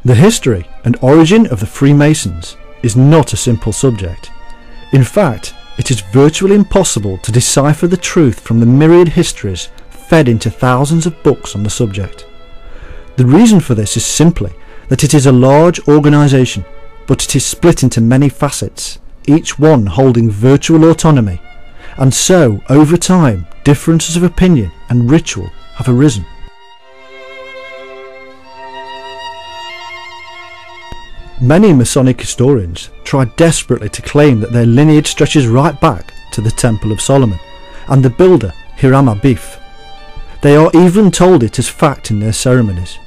The history and origin of the Freemasons is not a simple subject. In fact, it is virtually impossible to decipher the truth from the myriad histories fed into thousands of books on the subject. The reason for this is simply that it is a large organisation, but it is split into many facets, each one holding virtual autonomy, and so, over time, differences of opinion and ritual have arisen. Many Masonic historians try desperately to claim that their lineage stretches right back to the Temple of Solomon and the builder Hiram Abif. They are even told it as fact in their ceremonies.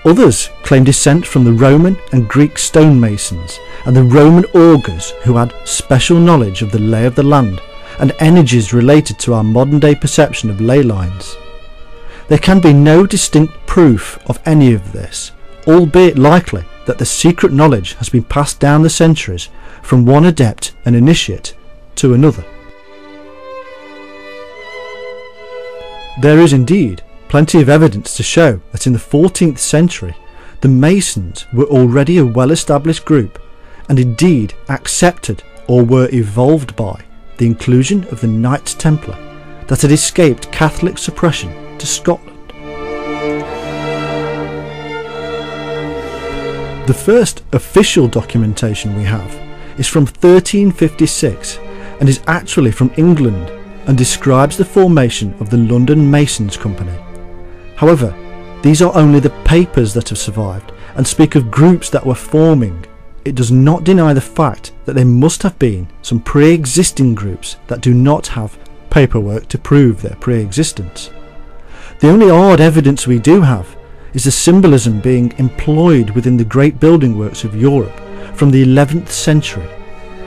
Others claim descent from the Roman and Greek stonemasons and the Roman augurs who had special knowledge of the lay of the land and energies related to our modern day perception of ley lines. There can be no distinct proof of any of this, albeit likely that the secret knowledge has been passed down the centuries from one adept and initiate to another. There is indeed plenty of evidence to show that in the 14th century the Masons were already a well-established group and indeed accepted or were evolved by the inclusion of the Knights Templar that had escaped Catholic suppression to Scotland. The first official documentation we have is from 1356 and is actually from England and describes the formation of the London Masons Company. However, these are only the papers that have survived and speak of groups that were forming. It does not deny the fact that there must have been some pre-existing groups that do not have paperwork to prove their pre-existence. The only odd evidence we do have is the symbolism being employed within the great building works of Europe from the 11th century,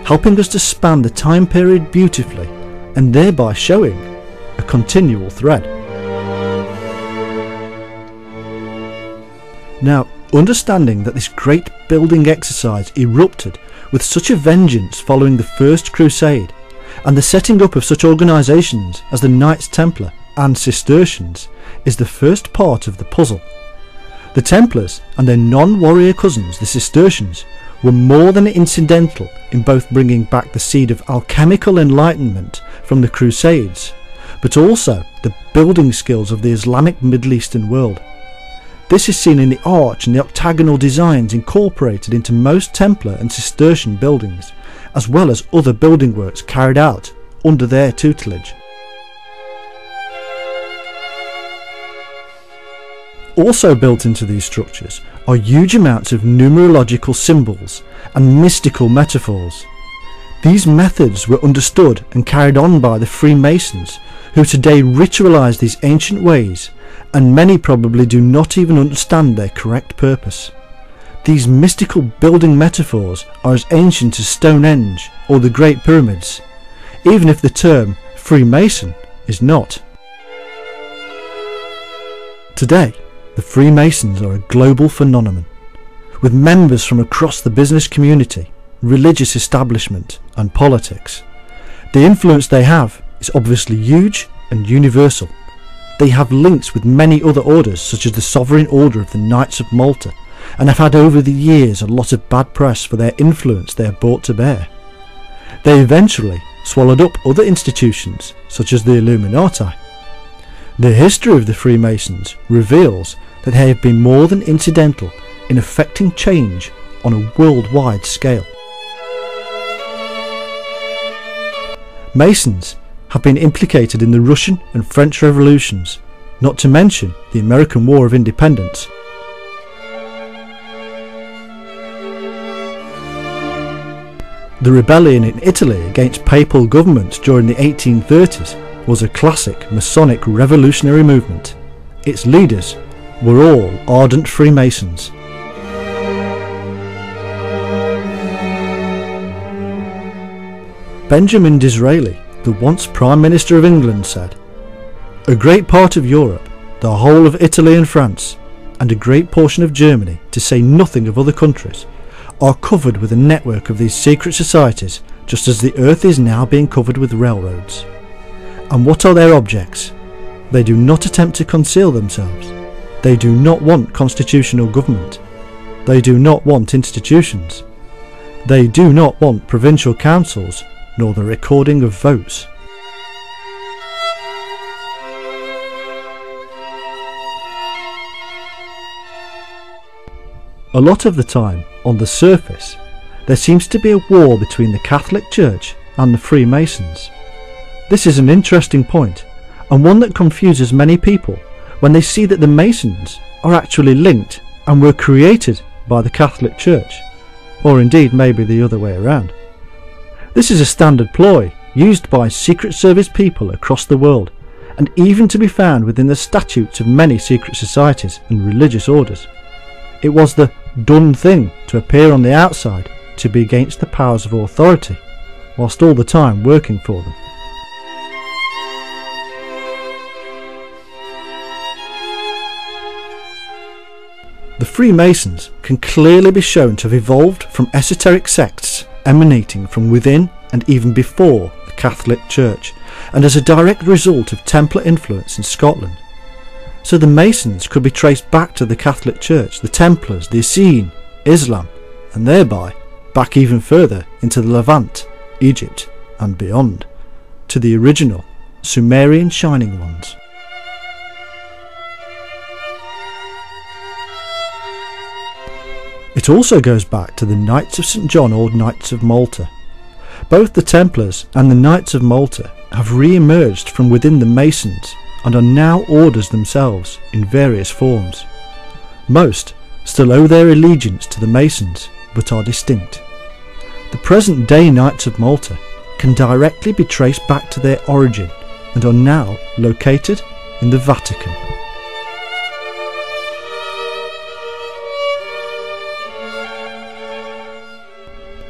helping us to span the time period beautifully and thereby showing a continual thread. Now, understanding that this great building exercise erupted with such a vengeance following the First Crusade and the setting up of such organisations as the Knights Templar and Cistercians is the first part of the puzzle. The Templars and their non-warrior cousins, the Cistercians, were more than incidental in both bringing back the seed of alchemical enlightenment from the Crusades, but also the building skills of the Islamic Middle Eastern world. This is seen in the arch and the octagonal designs incorporated into most Templar and Cistercian buildings, as well as other building works carried out under their tutelage. Also built into these structures are huge amounts of numerological symbols and mystical metaphors. These methods were understood and carried on by the Freemasons, who today ritualize these ancient ways, and many probably do not even understand their correct purpose. These mystical building metaphors are as ancient as Stonehenge or the Great Pyramids, even if the term Freemason is not. Today, the Freemasons are a global phenomenon, with members from across the business community, religious establishment and politics. The influence they have is obviously huge and universal. They have links with many other orders such as the Sovereign Order of the Knights of Malta, and have had over the years a lot of bad press for their influence they have brought to bear. They eventually swallowed up other institutions such as the Illuminati. The history of the Freemasons reveals that they have been more than incidental in effecting change on a worldwide scale. Masons have been implicated in the Russian and French revolutions, not to mention the American War of Independence. The rebellion in Italy against papal governments during the 1830s was a classic Masonic revolutionary movement. Its leaders were all ardent Freemasons. Benjamin Disraeli, the once Prime Minister of England, said, "A great part of Europe, the whole of Italy and France, and a great portion of Germany, to say nothing of other countries, are covered with a network of these secret societies, just as the earth is now being covered with railroads. And what are their objects? They do not attempt to conceal themselves. They do not want constitutional government. They do not want institutions. They do not want provincial councils, nor the recording of votes." A lot of the time, on the surface, there seems to be a war between the Catholic Church and the Freemasons. This is an interesting point, and one that confuses many people when they see that the Masons are actually linked and were created by the Catholic Church, or indeed maybe the other way around. This is a standard ploy used by Secret Service people across the world, and even to be found within the statutes of many secret societies and religious orders. It was the done thing to appear on the outside to be against the powers of authority, whilst all the time working for them. The Freemasons can clearly be shown to have evolved from esoteric sects emanating from within and even before the Catholic Church, and as a direct result of Templar influence in Scotland. So the Masons could be traced back to the Catholic Church, the Templars, the Essene, Islam, and thereby back even further into the Levant, Egypt, and beyond, to the original Sumerian Shining Ones. It also goes back to the Knights of St. John or Knights of Malta. Both the Templars and the Knights of Malta have re-emerged from within the Masons and are now orders themselves in various forms. Most still owe their allegiance to the Masons, but are distinct. The present-day Knights of Malta can directly be traced back to their origin and are now located in the Vatican.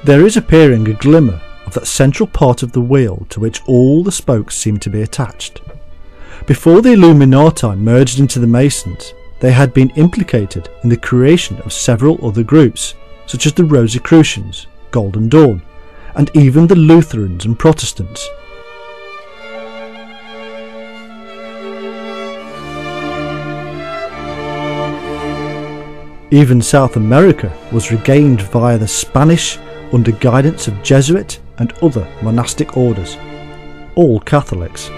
There is appearing a glimmer of that central part of the wheel to which all the spokes seem to be attached. Before the Illuminati merged into the Masons, they had been implicated in the creation of several other groups, such as the Rosicrucians, Golden Dawn, and even the Lutherans and Protestants. Even South America was regained via the Spanish under guidance of Jesuit and other monastic orders, all Catholics.